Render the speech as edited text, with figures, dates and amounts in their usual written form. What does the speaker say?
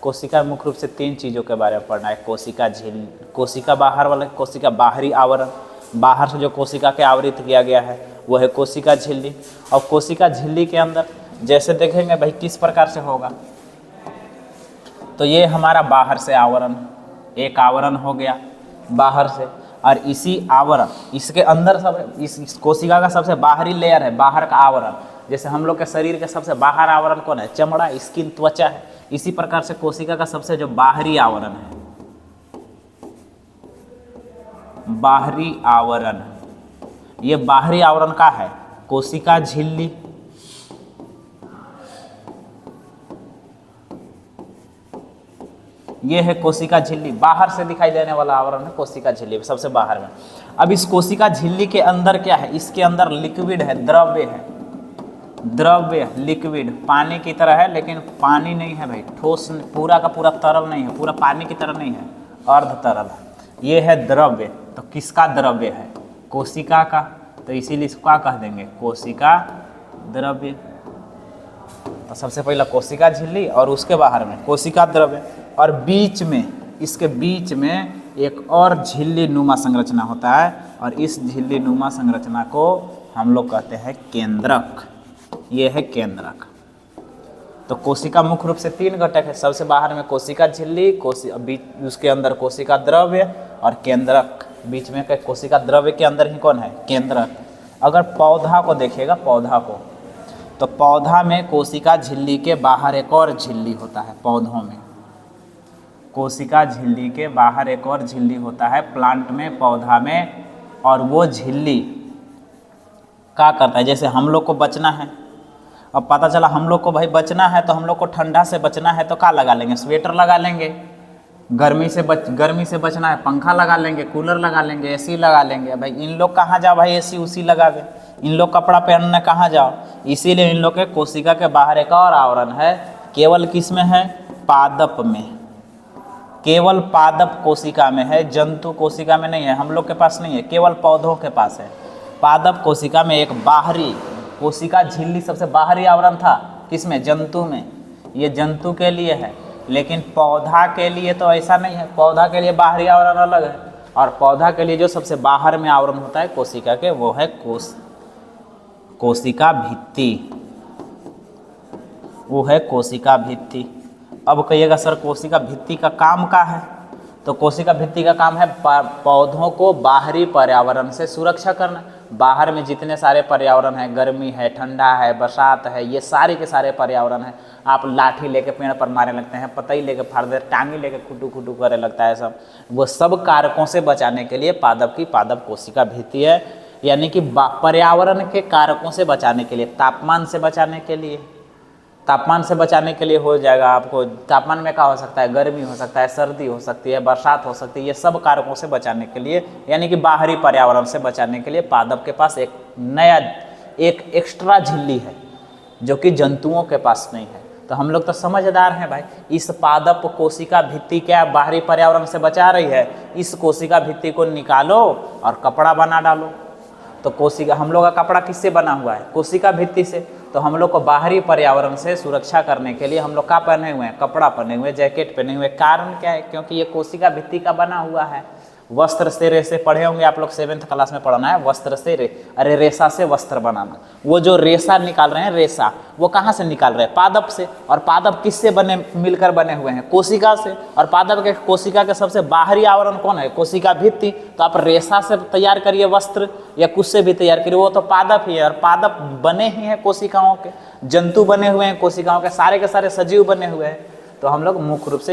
कोशिका मुख्य रूप से 3 चीज़ों के बारे में पढ़ना है। कोशिका झिल्ली, कोशिका बाहर वाला कोशिका बाहरी आवरण, बाहर से जो कोशिका के आवृत किया गया है वो है कोशिका झिल्ली। और कोशिका झिल्ली के अंदर जैसे देखेंगे भाई किस प्रकार से होगा, तो ये हमारा बाहर से आवरण, एक आवरण हो गया बाहर से, और इसी आवरण इसके अंदर सब इस कोशिका का सबसे बाहरी लेयर है बाहर का आवरण। जैसे हम लोग के शरीर के सबसे बाहर आवरण कौन है? चमड़ा, स्किन, त्वचा है। इसी प्रकार से कोशिका का सबसे जो बाहरी आवरण है, बाहरी आवरण, ये बाहरी आवरण का है कोशिका झिल्ली। ये है कोशिका झिल्ली, बाहर से दिखाई देने वाला आवरण है कोशिका झिल्ली, सबसे बाहर में। अब इस कोशिका झिल्ली के अंदर क्या है? इसके अंदर लिक्विड है, द्रव्य है, द्रव्य लिक्विड पानी की तरह है, लेकिन पानी नहीं है भाई, ठोस पूरा का पूरा तरल नहीं है, पूरा पानी की तरह नहीं है, अर्ध तरल है। ये है द्रव्य। तो किसका द्रव्य है? कोशिका का, तो इसीलिए इसको क्या कह देंगे? कोशिका द्रव्य। तो सबसे पहला कोशिका झिल्ली और उसके बाहर में कोशिका द्रव्य, और बीच में, इसके बीच में एक और झिल्ली नुमा संरचना होता है, और इस झिल्ली नुमा संरचना को हम लोग कहते हैं केंद्रक। ये है केंद्रक। तो कोशिका मुख्य रूप से 3 घटक है, सबसे बाहर में कोशिका झिल्ली, उसके अंदर कोशिका द्रव्य और केंद्रक। बीच में कोशिका द्रव्य के अंदर ही कौन है? केंद्रक। अगर पौधा को देखिएगा, पौधा को, तो पौधा में कोशिका झिल्ली के बाहर एक और झिल्ली होता है। पौधों में कोशिका झिल्ली के बाहर एक और झिल्ली होता है, प्लांट में, पौधा में। और वो झिल्ली क्या करता है? जैसे हम लोग को बचना है, अब पता चला हम लोग को भाई बचना है, तो हम लोग को ठंडा से बचना है तो क्या लगा लेंगे? स्वेटर लगा लेंगे। गर्मी से बचना है, पंखा लगा लेंगे, कूलर लगा लेंगे, एसी लगा लेंगे। भाई इन लोग कहाँ जाओ भाई एसी उसी लगावे, इन लोग कपड़ा पहनने कहाँ जाओ? इसीलिए इन लोग के कोशिका के बाहर एक और आवरण है, केवल किस में है? पादप में। केवल पादप कोशिका में है, जंतु कोशिका में नहीं है, हम लोग के पास नहीं है, केवल पौधों के पास है। पादप कोशिका में एक बाहरी कोशिका झिल्ली सबसे बाहरी आवरण था, किसमें? जंतु में। ये जंतु के लिए है, लेकिन पौधा के लिए तो ऐसा नहीं है। पौधा के लिए बाहरी आवरण अलग है, और पौधा के लिए जो सबसे बाहर में आवरण होता है कोशिका के, वो है कोशिका भित्ति। वो है कोशिका भित्ति। अब कहिएगा सर कोशिका भित्ति का काम क्या है? तो कोशिका भित्ति का काम है पौधों को बाहरी पर्यावरण से सुरक्षा करना। बाहर में जितने सारे पर्यावरण हैं, गर्मी है, ठंडा है, बरसात है, ये सारे के सारे पर्यावरण हैं। आप लाठी लेके पेड़ पर मारने लगते हैं, पतई लेके फाड़ दे, टांगी लेके खुटू खुटू करे लगता है सब। वो सब कारकों से बचाने के लिए पादप कोशिका भित्ति है, यानी कि पर्यावरण के कारकों से बचाने के लिए, तापमान से बचाने के लिए, तापमान से बचाने के लिए हो जाएगा आपको। तापमान में क्या हो सकता है? गर्मी हो सकता है, सर्दी हो सकती है, बरसात हो सकती है, ये सब कारकों से बचाने के लिए, यानी कि बाहरी पर्यावरण से बचाने के लिए पादप के पास एक नया एक एक्स्ट्रा झिल्ली है, जो कि जंतुओं के पास नहीं है। तो हम लोग तो समझदार हैं भाई, इस पादप कोशिका भित्ति क्या बाहरी पर्यावरण से बचा रही है, इस कोशिका भित्ति को निकालो और कपड़ा बना डालो। तो कोशिका, हम लोग का कपड़ा किससे बना हुआ है? कोशिका भित्ति से। तो हम लोग को बाहरी पर्यावरण से सुरक्षा करने के लिए हम लोग क्या पहने हुए हैं? कपड़ा पहने हुए, जैकेट पहने हुए। कारण क्या है? क्योंकि ये कोशिका भित्ति का बना हुआ है। वस्त्र से रेसे पढ़े होंगे आप लोग, 7th क्लास में पढ़ना है, वस्त्र से अरे रेशा से वस्त्र बनाना। वो जो रेशा निकाल रहे हैं, रेशा वो कहाँ से निकाल रहे हैं? पादप से। और पादप किससे बने, मिलकर बने हुए हैं? कोशिका से। और पादप के कोशिका के सबसे बाहरी आवरण कौन है? कोशिका भित्ति। तो आप रेशा से तैयार करिए वस्त्र या कुछ से भी तैयार करिए, वो तो पादप ही है। और पादप बने ही हैं कोशिकाओं के, जंतु बने हुए हैं कोशिकाओं के, सारे सजीव बने हुए हैं। तो हम लोग मुख्य रूप से